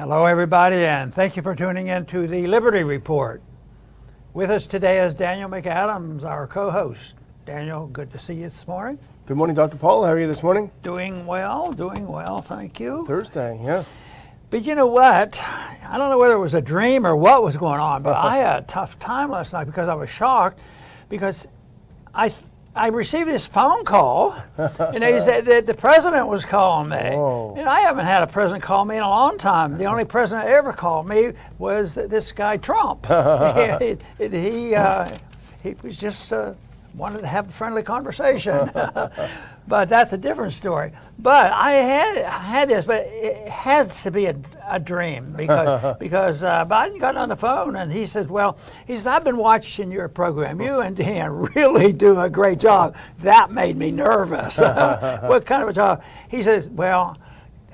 Hello, everybody, and thank you for tuning in to the Liberty Report. With us today is Daniel McAdams, our co-host. Daniel, good to see you this morning. Good morning, Dr. Paul. How are you this morning? Doing well, thank you. Thursday, yeah. But you know what? I don't know whether it was a dream or what was going on, but I had a tough time last night because I was shocked because I received this phone call, and they said that the president was calling me. Whoa. And I haven't had a president call me in a long time. The only president that ever called me was this guy Trump. He was just wanted to have a friendly conversation. But that's a different story. But I had this, but it has to be a dream because Biden got on the phone and he said, I've been watching your program. You and Dan really do a great job. That made me nervous. What kind of a job? He says, well,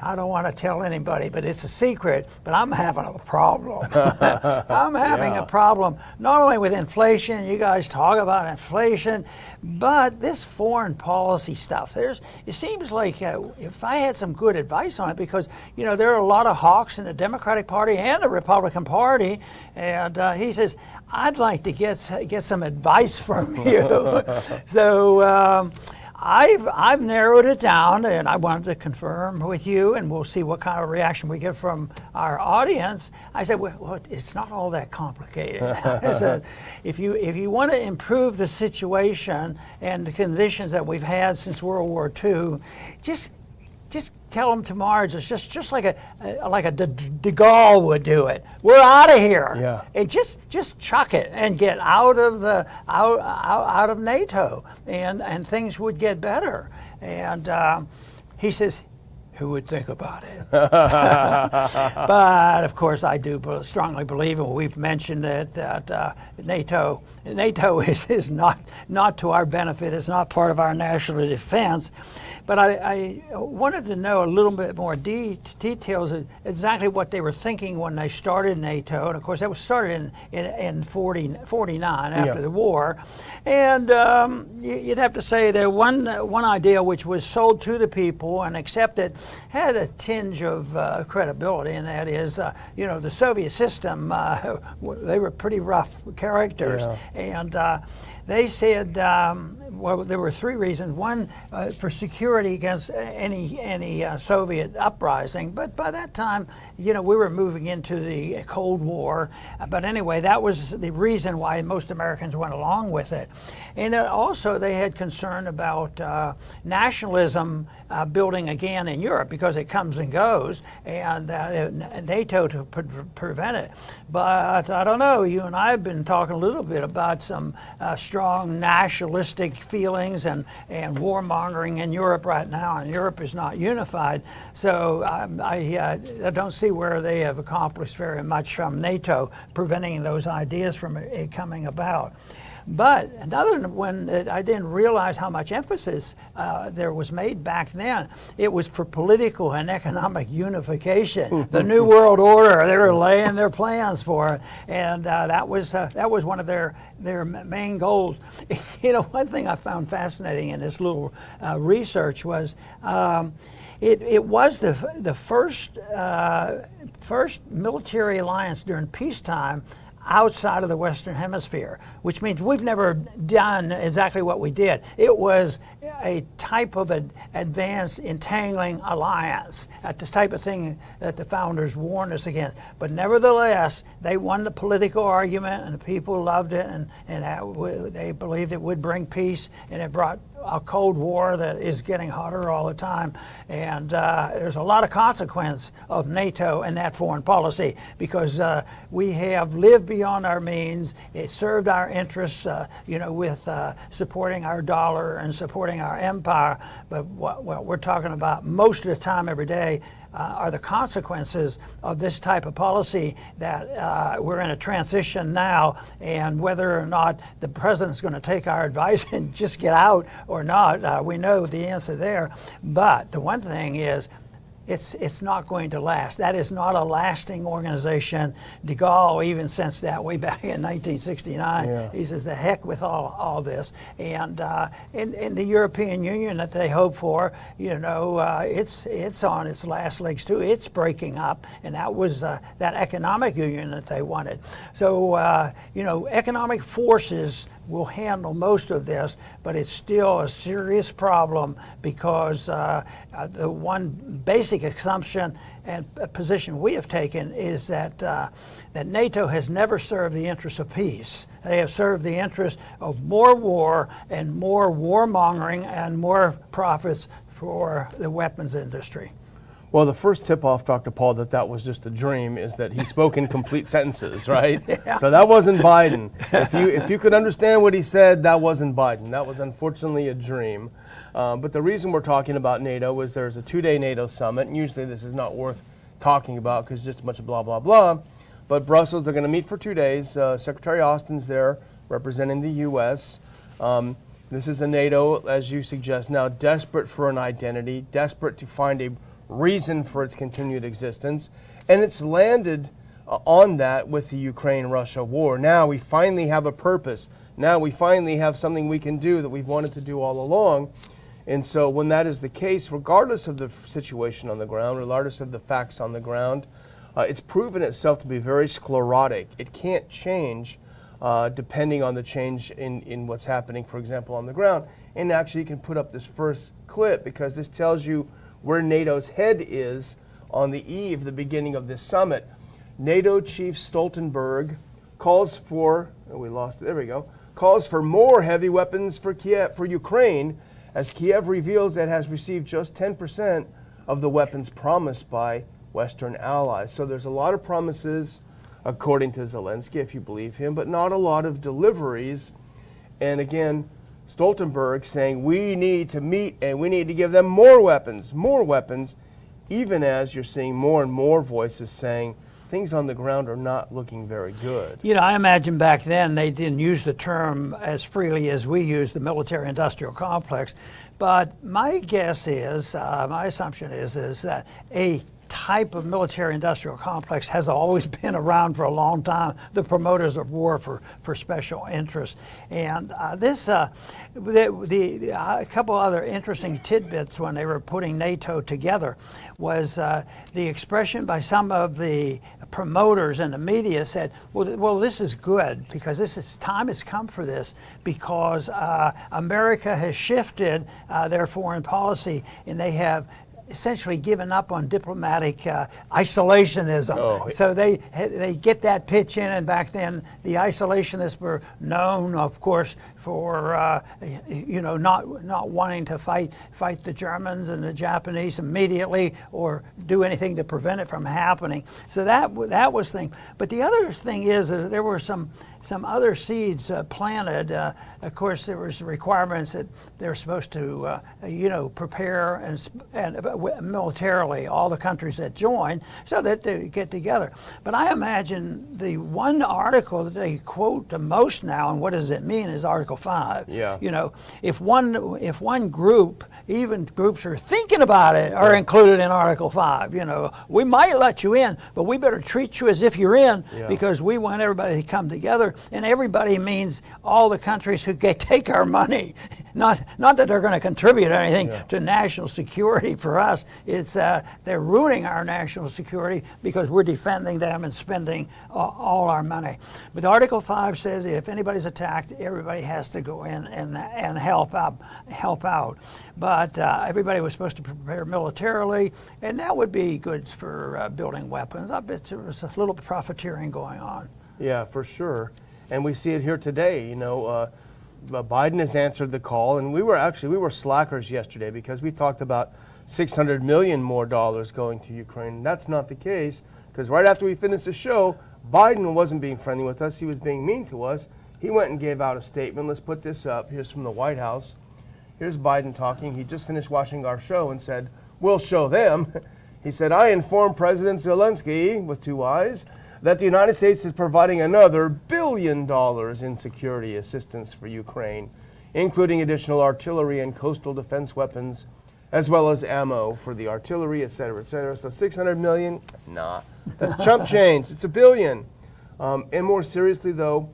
I don't want to tell anybody, but it's a secret, but I'm having a problem. I'm having a problem, not only with inflation, you guys talk about inflation, but this foreign policy stuff. It seems like if I had some good advice on it, because, there are a lot of hawks in the Democratic Party and the Republican Party, and he says, I'd like to get some advice from you. So, I've narrowed it down, and I wanted to confirm with you, and we'll see what kind of reaction we get from our audience. I said, well, it's not all that complicated. I said, if you want to improve the situation and the conditions that we've had since World War II, just tell them tomorrow, just like a De Gaulle would do it. We're out of here. Yeah. And just chuck it and get out of NATO, and things would get better. And he says, who would think about it? But of course, I do strongly believe, and we've mentioned it, that NATO is not to our benefit. It's not part of our national defense. But I wanted to know a little bit more details of exactly what they were thinking when they started NATO. And of course, that was started in 49 after the war. And you'd have to say that one idea which was sold to the people and accepted had a tinge of credibility, and that is, the Soviet system, they were pretty rough characters. Yeah. And they said, there were three reasons. One, for security against any Soviet uprising. But by that time, we were moving into the Cold War. But anyway, that was the reason why most Americans went along with it. And also, they had concern about nationalism building again in Europe, because it comes and goes, and NATO to prevent it. But I don't know, you and I have been talking a little bit about some strong nationalistic feelings and warmongering in Europe right now, and Europe is not unified. So I don't see where they have accomplished very much from NATO preventing those ideas from it coming about. But another one that I didn't realize how much emphasis there was made back then. It was for political and economic unification, the New World Order. They were laying their plans for it, and that was one of their main goals. One thing I found fascinating in this little research was it was the first military alliance during peacetime outside of the Western Hemisphere, which means we've never done exactly what we did. It was a type of an advanced entangling alliance, the type of thing that the founders warned us against. But nevertheless, they won the political argument, and the people loved it, and they believed it would bring peace, and it brought a Cold War that is getting hotter all the time. And there's a lot of consequence of NATO and that foreign policy, because we have lived beyond our means. It served our interests, with supporting our dollar and supporting our empire. But what we're talking about most of the time every day are the consequences of this type of policy, that we're in a transition now, and whether or not the president's going to take our advice and just get out or not, we know the answer there. But the one thing is, it's not going to last. That is not a lasting organization. De Gaulle even sensed that way back in 1969. He says, the heck with all this. And in the European Union that they hope for, it's on its last legs too. It's breaking up, and that was that economic union that they wanted. So, economic forces will handle most of this, but it's still a serious problem because the one basic assumption and position we have taken is that that NATO has never served the interest of peace. They have served the interest of more war and more warmongering and more profits for the weapons industry. Well, the first tip-off, Dr. Paul, that was just a dream is that he spoke in complete sentences, right? Yeah. So that wasn't Biden. If you could understand what he said, that wasn't Biden. That was unfortunately a dream. But the reason we're talking about NATO is there's a 2-day NATO summit, and usually this is not worth talking about because it's just a bunch of blah, blah, blah. But Brussels, they're going to meet for 2 days. Secretary Austin's there representing the U.S. This is a NATO, as you suggest now, desperate for an identity, desperate to find a reason for its continued existence, and it's landed on that with the Ukraine-Russia war. Now we finally have a purpose. Now we finally have something we can do that we've wanted to do all along. And so when that is the case, regardless of the situation on the ground, regardless of the facts on the ground, it's proven itself to be very sclerotic. It can't change depending on the change in what's happening, for example, on the ground. And actually you can put up this first clip because this tells you where NATO's head is on the eve, the beginning of this summit. NATO Chief Stoltenberg calls for, calls for more heavy weapons for Ukraine, as Kiev reveals it has received just 10% of the weapons promised by Western allies. So there's a lot of promises, according to Zelensky, if you believe him, but not a lot of deliveries. And again, Stoltenberg saying we need to meet and we need to give them more weapons, even as you're seeing more and more voices saying things on the ground are not looking very good. I imagine back then they didn't use the term as freely as we use, the military-industrial complex. But my guess is, my assumption is that a type of military-industrial complex has always been around for a long time, the promoters of war for special interests. And a couple other interesting tidbits when they were putting NATO together was the expression by some of the promoters in the media said, well, this is good because time has come for this because America has shifted their foreign policy and they have essentially given up on diplomatic isolationism. So they get that pitch in, and back then the isolationists were known, of course, for not wanting to fight the Germans and the Japanese immediately or do anything to prevent it from happening. So that was thing. But the other thing is there were some other seeds planted. Of course, there was requirements that they're supposed to prepare and militarily all the countries that join so that they get together. But I imagine the one article that they quote the most now, and what does it mean, is Article 5. Yeah. If one group, even groups who are thinking about it, are included in Article 5, we might let you in, but we better treat you as if you're in because we want everybody to come together. And everybody means all the countries who take our money. Not that they're going to contribute anything to national security for us. It's they're ruining our national security because we're defending them and spending all our money. But Article 5 says if anybody's attacked, everybody has to go in and help out. But everybody was supposed to prepare militarily, and that would be good for building weapons. I bet there was a little profiteering going on. Yeah, for sure. And we see it here today. Biden has answered the call, and we were slackers yesterday because we talked about $600 million more going to Ukraine. That's not the case because right after we finished the show, Biden wasn't being friendly with us. He was being mean to us. He went and gave out a statement. Let's put this up. Here's from the White House. Here's Biden talking. He just finished watching our show and said, "We'll show them." He said, "I informed President Zelensky, with 2 eyes, that the United States is providing another $1 billion in security assistance for Ukraine, including additional artillery and coastal defense weapons as well as ammo for the artillery, et cetera, et cetera. So 600 million, nah, that's chump change. It's $1 billion. And more seriously, though,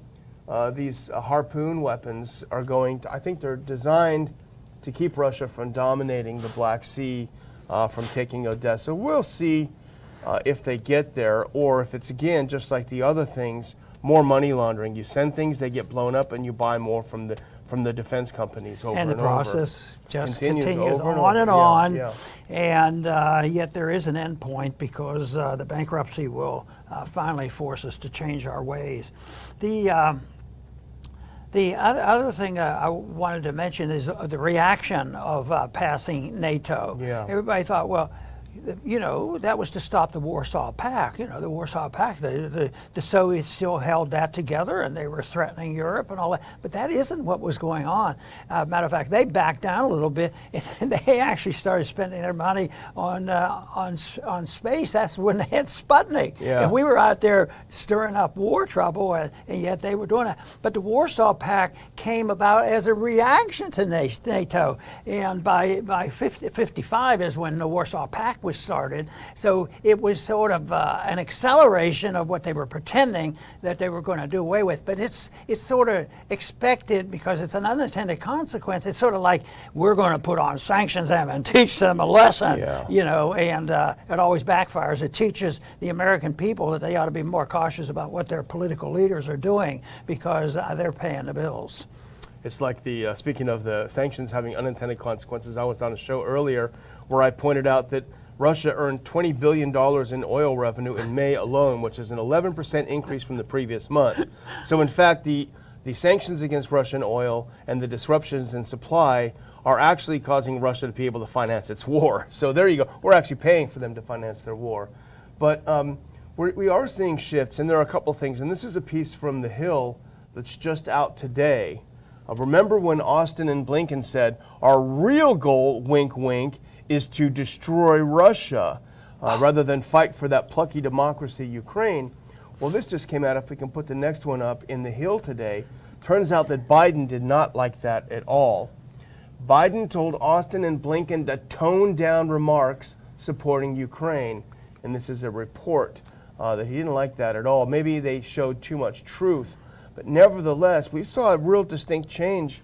these Harpoon weapons are going to, I think they're designed to keep Russia from dominating the Black Sea, from taking Odessa. We'll see if they get there, or if it's, again, just like the other things, more money laundering. You send things, they get blown up, and you buy more from the defense companies over and over. And the process just continues over on and on. Yeah. And yet there is an end point, because the bankruptcy will finally force us to change our ways. The other thing I wanted to mention is the reaction of passing NATO. Yeah. Everybody thought, well, you know, that was to stop the Warsaw Pact. You know, the Warsaw Pact, the Soviets still held that together, and they were threatening Europe and all that. But that isn't what was going on. Matter of fact, they backed down a little bit, and they actually started spending their money on space. That's when they had Sputnik. Yeah. And we were out there stirring up war trouble, and yet they were doing that. But the Warsaw Pact came about as a reaction to NATO. And by 55 is when the Warsaw Pact was started. So it was sort of an acceleration of what they were pretending that they were going to do away with. But it's sort of expected, because it's an unintended consequence. It's sort of like, we're going to put on sanctions and teach them a lesson, Yeah. you know, and it always backfires. It teaches the American people that they ought to be more cautious about what their political leaders are doing, because they're paying the bills. It's like the, speaking of the sanctions having unintended consequences, I was on a show earlier where I pointed out that Russia earned $20 billion in oil revenue in May alone, which is an 11% increase from the previous month. So in fact, the sanctions against Russian oil and the disruptions in supply are actually causing Russia to be able to finance its war. So there you go. We're actually paying for them to finance their war. But we are seeing shifts, and there are a couple things. And this is a piece from The Hill that's just out today. Remember when Austin and Blinken said, our real goal, wink, wink, is to destroy Russia rather than fight for that plucky democracy, Ukraine. Well, this just came out, if we can put the next one up, in The Hill today. Turns out that Biden did not like that at all. Biden told Austin and Blinken to tone down remarks supporting Ukraine. And this is a report that he didn't like that at all. Maybe they showed too much truth. But nevertheless, we saw a real distinct change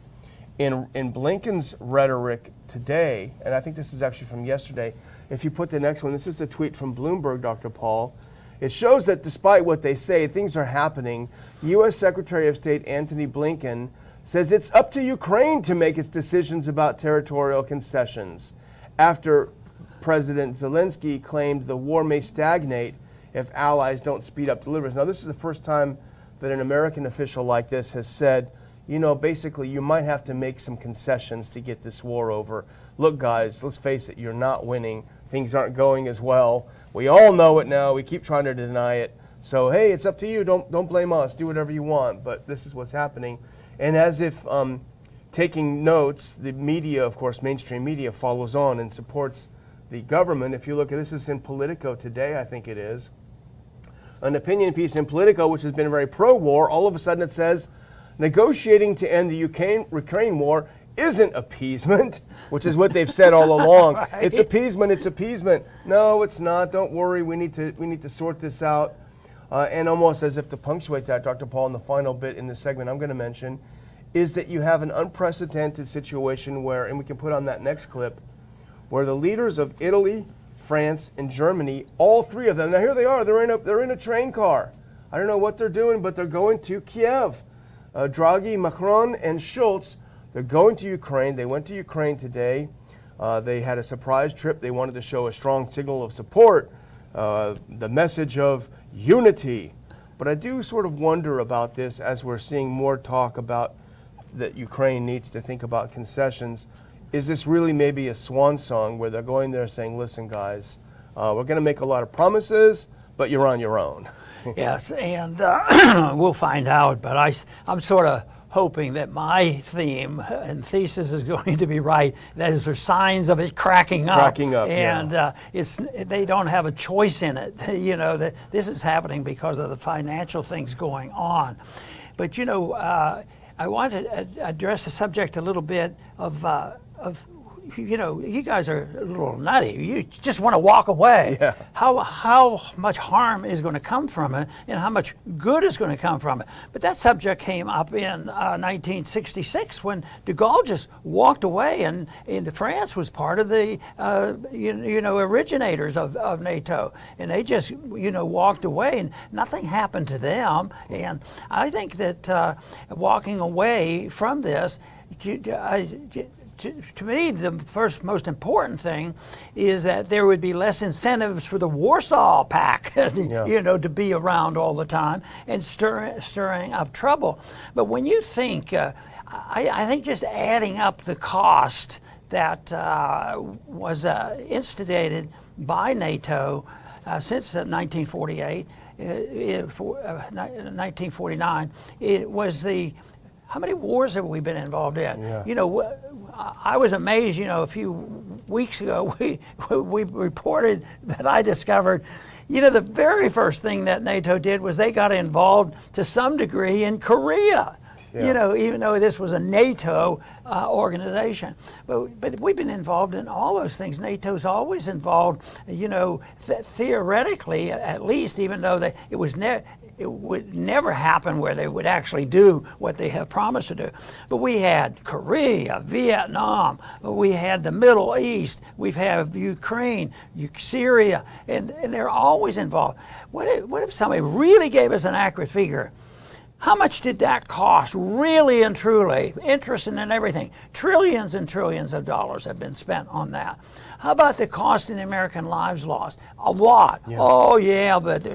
in Blinken's rhetoric today, and I think this is actually from yesterday. If you put the next one, this is a tweet from Bloomberg, Dr. Paul. It shows that despite what they say, things are happening. U.S. Secretary of State Antony Blinken says it's up to Ukraine to make its decisions about territorial concessions, after President Zelensky claimed the war may stagnate if allies don't speed up deliveries. Now, this is the first time that an American official like this has said, you know, basically, you might have to make some concessions to get this war over. Look, guys, let's face it, you're not winning. Things aren't going as well. We all know it now. We keep trying to deny it. So, hey, it's up to you. Don't blame us. Do whatever you want. But this is what's happening. And as if taking notes, the media, of course, mainstream media, follows on and supports the government. If you look at this, is in Politico today, I think it is. An opinion piece in Politico, which has been very pro-war, all of a sudden it says, negotiating to end the Ukraine war isn't appeasement, which is what they've said all along. Right. It's appeasement. It's appeasement. No, it's not. Don't worry. We need to sort this out. And almost as if to punctuate that, Dr. Paul, in the final bit in the segment I'm going to mention, is that you have an unprecedented situation where, and we can put on that next clip, where the leaders of Italy, France, and Germany, all three of them, now here they are. They're in a train car. I don't know what they're doing, but they're going to Kiev. Draghi, Macron, and Schultz, they're going to Ukraine. They went to Ukraine today. They had a surprise trip. They wanted to show a strong signal of support, the message of unity. But I do sort of wonder about this as we're seeing more talk about that Ukraine needs to think about concessions. Is this really maybe a swan song where they're going there saying, listen, guys, we're going to make a lot of promises, but you're on your own? Yes, and we'll find out, but I'm sort of hoping that my theme and thesis is going to be right. That is, there's signs of it cracking up. And yeah. They don't have a choice in it. You know, that this is happening because of the financial things going on. But, you know, I want to address the subject a little bit of you guys are a little nutty. You just want to walk away. Yeah. How much harm is going to come from it, and how much good is going to come from it? But that subject came up in 1966 when de Gaulle just walked away, and France was part of the originators of NATO, and they just walked away, and nothing happened to them. And I think that walking away from this, to me, the first most important thing is that there would be less incentives for the Warsaw Pact, to be around all the time and stirring up trouble. But when you think, I think just adding up the cost that was instigated by NATO since 1948, 1949, it was how many wars have we been involved in? Yeah. I was amazed, a few weeks ago, we reported that I discovered, the very first thing that NATO did was they got involved to some degree in Korea. Yeah. Even though this was a NATO organization. But we've been involved in all those things. NATO's always involved, theoretically, at least, even though it would never happen where they would actually do what they have promised to do. But we had Korea, Vietnam, we had the Middle East, we've had Ukraine, Syria, and they're always involved. What if somebody really gave us an accurate figure? How much did that cost, really and truly? Interest and everything. Trillions and trillions of dollars have been spent on that. How about the cost in the American lives lost? A lot. Yeah. Oh yeah, but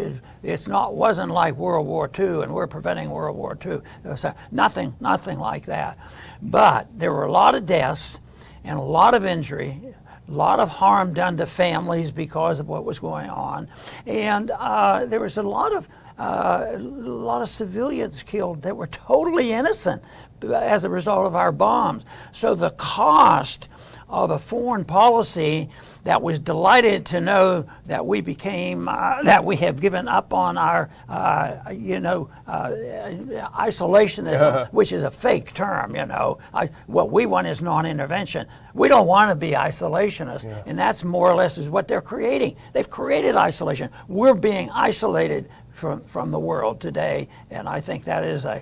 wasn't like World War II, and we're preventing World War II. So nothing like that. But there were a lot of deaths and a lot of injury, a lot of harm done to families because of what was going on, and there was a lot of civilians killed that were totally innocent as a result of our bombs. So the cost of a foreign policy that was delighted to know that we became, that we have given up on our, isolationism, which is a fake term, what we want is non-intervention. We don't want to be isolationists, and that's more or less is what they're creating. They've created isolation. We're being isolated from the world today, and I think that is a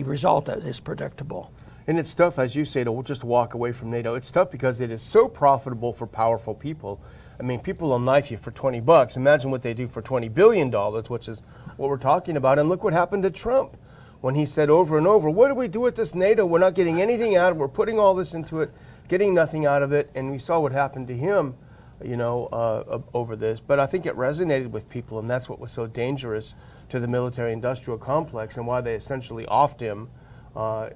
result that is predictable. And it's tough, as you say, to just walk away from NATO. It's tough because it is so profitable for powerful people. I mean, people will knife you for $20. Imagine what they do for $20 billion, which is what we're talking about. And look what happened to Trump when he said over and over, what do we do with this NATO? We're not getting anything out of it. We're putting all this into it, getting nothing out of it. And we saw what happened to him, over this. But I think it resonated with people, and that's what was so dangerous to the military-industrial complex and why they essentially offed him.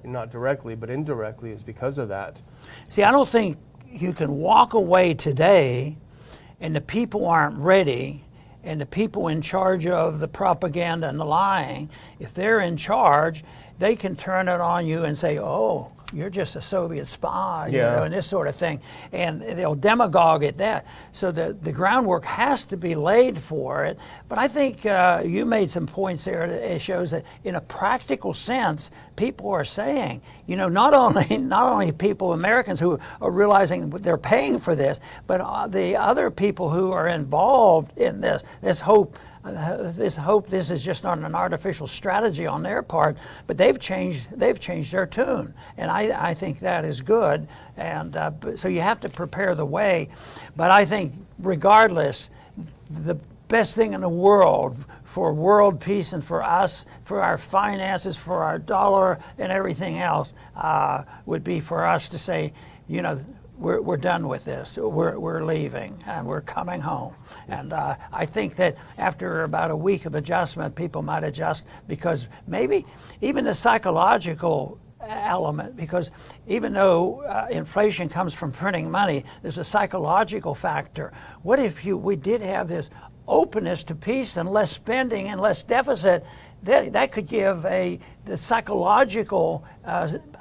Not directly, but indirectly, is because of that. See, I don't think you can walk away today and the people aren't ready, and the people in charge of the propaganda and the lying, if they're in charge, they can turn it on you and say, oh, you're just a Soviet spy, and this sort of thing. And they'll demagogue at that. So the groundwork has to be laid for it. But I think you made some points there that it shows that in a practical sense, people are saying, not only people, Americans who are realizing they're paying for this, but the other people who are involved in this hope this is just not an artificial strategy on their part, but they've changed their tune, and I think that is good. And so you have to prepare the way. But I think regardless, the best thing in the world for world peace and for us, for our finances, for our dollar and everything else, would be for us to say, we're done with this. We're leaving and we're coming home. And I think that after about a week of adjustment, people might adjust, because maybe even the psychological element, because even though inflation comes from printing money, there's a psychological factor. What if we did have this openness to peace and less spending and less deficit? That could give the psychological,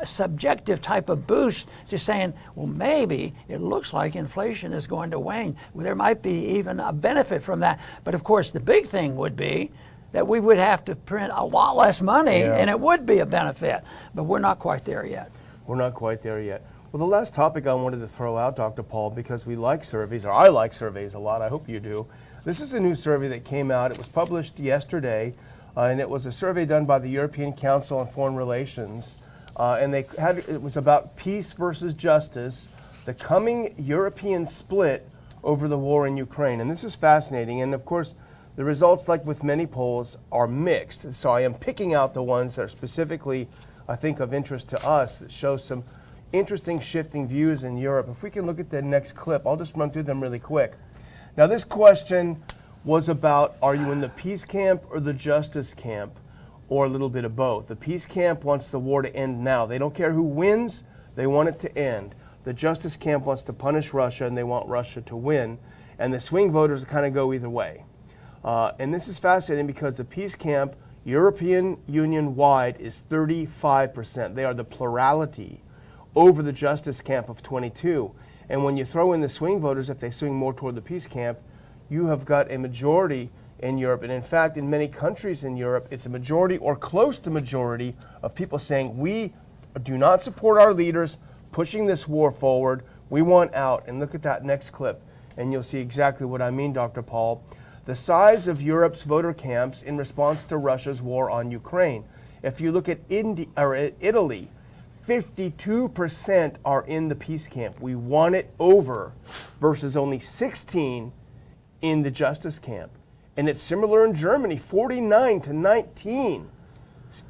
subjective type of boost to saying, well, maybe it looks like inflation is going to wane. There might be even a benefit from that. But of course, the big thing would be that we would have to print a lot less money, and it would be a benefit. But we're not quite there yet. We're not quite there yet. Well, the last topic I wanted to throw out, Dr. Paul, because we like surveys, or I like surveys a lot, I hope you do. This is a new survey that came out. It was published yesterday, and it was a survey done by the European Council on Foreign Relations. And it was about peace versus justice, the coming European split over the war in Ukraine. And this is fascinating. And of course, the results, like with many polls, are mixed. So I am picking out the ones that are specifically, I think, of interest to us, that show some interesting shifting views in Europe. If we can look at the next clip, I'll just run through them really quick. Now, this question was about, are you in the peace camp or the justice camp, or a little bit of both? The peace camp wants the war to end now. They don't care who wins, they want it to end. The justice camp wants to punish Russia, and they want Russia to win. And the swing voters kind of go either way. And this is fascinating because the peace camp, European Union-wide, is 35%. They are the plurality over the justice camp of 22. And when you throw in the swing voters, if they swing more toward the peace camp, you have got a majority in Europe. And in fact, in many countries in Europe, it's a majority or close to majority of people saying, we do not support our leaders pushing this war forward. We want out. And look at that next clip, and you'll see exactly what I mean, Dr. Paul. The size of Europe's voter camps in response to Russia's war on Ukraine. If you look at Italy, 52% are in the peace camp. We want it over, versus only 16 in the justice camp. And it's similar in Germany, 49 to 19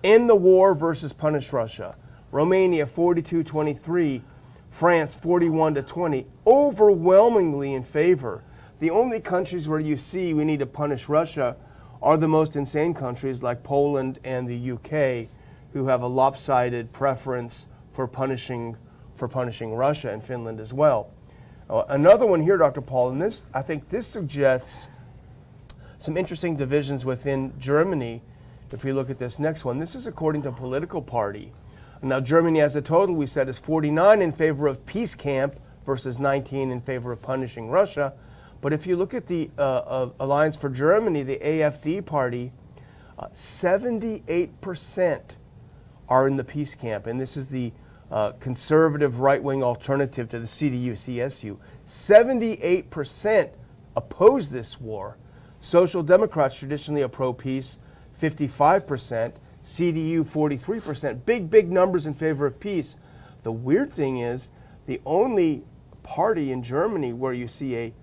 in the war versus punish Russia. Romania, 42-23. France, 41 to 20. Overwhelmingly in favor. The only countries where you see we need to punish Russia are the most insane countries like Poland and the UK, who have a lopsided preference for punishing Russia, and Finland as well. Another one here, Dr. Paul, and this, I think this suggests some interesting divisions within Germany. If we look at this next one, this is according to political party. Now, Germany as a total, we said, is 49 in favor of peace camp versus 19 in favor of punishing Russia. But if you look at the Alliance for Germany, the AfD party, 78% are in the peace camp. And this is the conservative right-wing alternative to the CDU-CSU. 78% oppose this war. Social Democrats traditionally are pro-peace, 55%. CDU, 43%. Big numbers in favor of peace. The weird thing is, the only party in Germany where you see a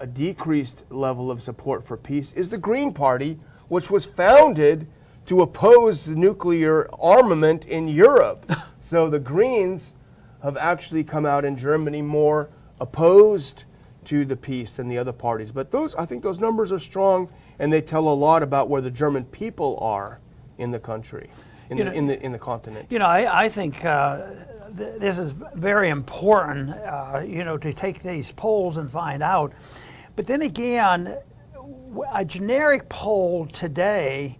decreased level of support for peace is the Green Party, which was founded to oppose nuclear armament in Europe. So the Greens have actually come out in Germany more opposed to the peace than the other parties. But I think those numbers are strong, and they tell a lot about where the German people are in the country, in the continent. You know, I think this is very important, to take these polls and find out. But then again, a generic poll today,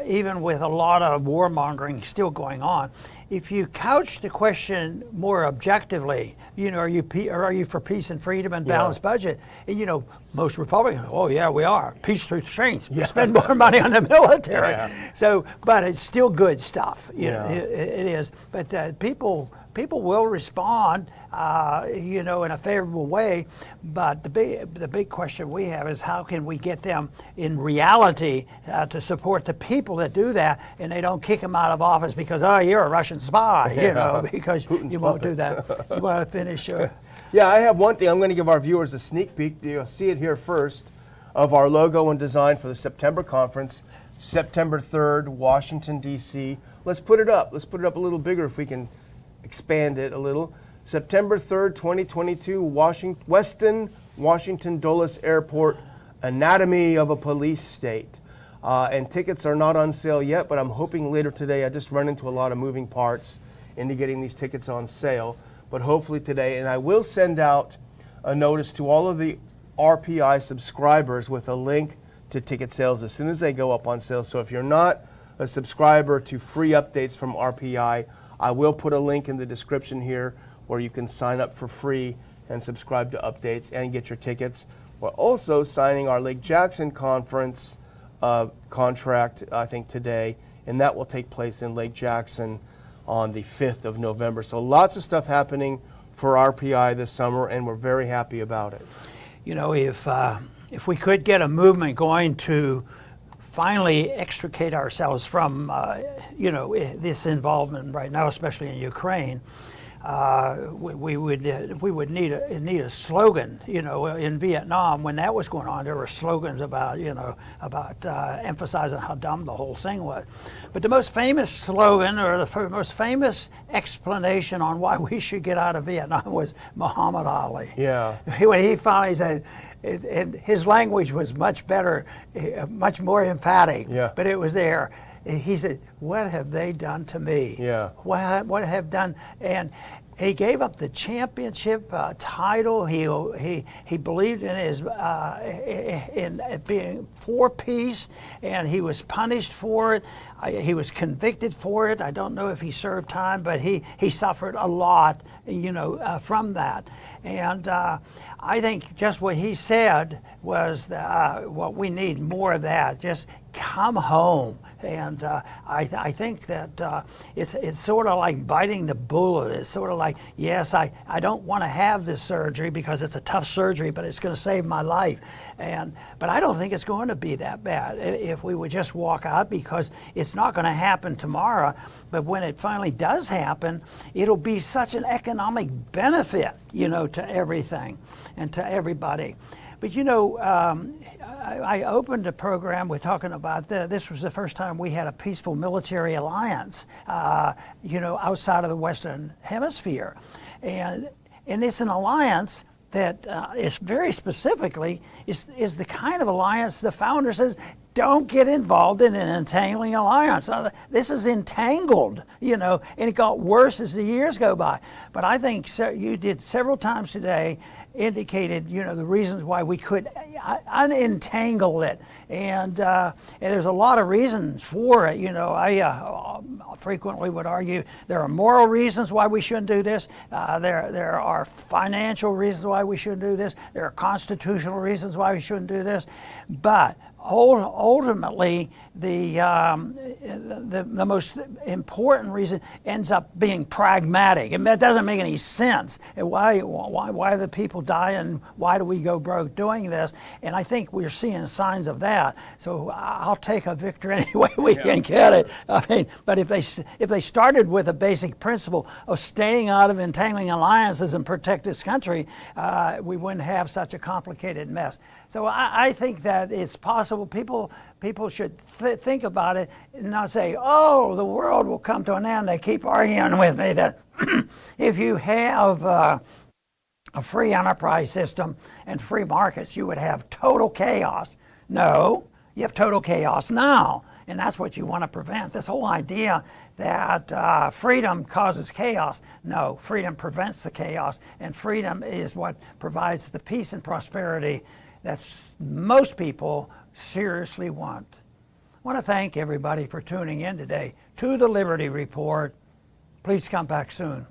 even with a lot of warmongering still going on, if you couch the question more objectively, are you for peace and freedom and balanced budget? And most Republicans, oh yeah, we are. Peace through the strength. We spend more money on the military. Yeah. So, but it's still good stuff. It is. But people will respond, in a favorable way. But the big question we have is, how can we get them in reality to support the people that do that, and they don't kick them out of office because, you're a Russian spy, because Putin's you won't do that. You want to finish? Yeah, I have one thing. I'm going to give our viewers a sneak peek. You'll see it here first, of our logo and design for the September conference, September 3rd, Washington, D.C. Let's put it up. Let's put it up a little bigger if we can expand it a little. September 3rd, 2022, Westin, Washington Dulles Airport, Anatomy of a Police State. And tickets are not on sale yet, but I'm hoping later today. I just run into a lot of moving parts into getting these tickets on sale, but hopefully today. And I will send out a notice to all of the RPI subscribers with a link to ticket sales as soon as they go up on sale. So if you're not a subscriber to free updates from RPI, I will put a link in the description here where you can sign up for free and subscribe to updates and get your tickets. We're also signing our Lake Jackson conference contract, I think, today, and that will take place in Lake Jackson on the 5th of November. So lots of stuff happening for RPI this summer, and we're very happy about it. You know, if we could get a movement going to finally extricate ourselves from, you know, this involvement right now, especially in Ukraine, we would need a slogan. You know, in Vietnam when that was going on, there were slogans about, you know, about emphasizing how dumb the whole thing was. But the most famous slogan, or the most famous explanation on why we should get out of Vietnam, was Muhammad Ali. Yeah. When he finally said, and his language was much better, much more emphatic. Yeah. But it was there. He said, "What have they done to me? Yeah. What have done?" And he gave up the championship title. He believed in his in being for peace, and he was punished for it. He was convicted for it. I don't know if he served time, but he suffered a lot, you know, from that. And I think just what he said was what we need more of that. Just come home. And I think that it's sort of like biting the bullet. It's sort of like, yes, I don't want to have this surgery because it's a tough surgery, but it's going to save my life. But I don't think it's going to be that bad if we would just walk out, because it's not going to happen tomorrow. But when it finally does happen, it'll be such an economic benefit, you know, to everything and to everybody. But you know, I opened a program with talking about this was the first time we had a peaceful military alliance, you know, outside of the Western Hemisphere, and it's an alliance that is very specifically is the kind of alliance the founder says, don't get involved in an entangling alliance. This is entangled, you know, and it got worse as the years go by. But I think you did several times today indicated, you know, the reasons why we could unentangle it, and there's a lot of reasons for it. You know, I frequently would argue there are moral reasons why we shouldn't do this. There are financial reasons why we shouldn't do this. There are constitutional reasons why we shouldn't do this, but ultimately, the most important reason ends up being pragmatic, and that doesn't make any sense. And why do the people die, and why do we go broke doing this? And I think we're seeing signs of that. So I'll take a victory any way we can get it. I mean, but if they started with a basic principle of staying out of entangling alliances and protect this country, we wouldn't have such a complicated mess. So I think that it's possible. People should think about it and not say, "Oh, the world will come to an end." They keep arguing with me that if you have a free enterprise system and free markets, you would have total chaos. No, you have total chaos now, and that's what you want to prevent. This whole idea that freedom causes chaos. No, freedom prevents the chaos, and freedom is what provides the peace and prosperity that most people seriously want. I want to thank everybody for tuning in today to the Liberty Report. Please come back soon.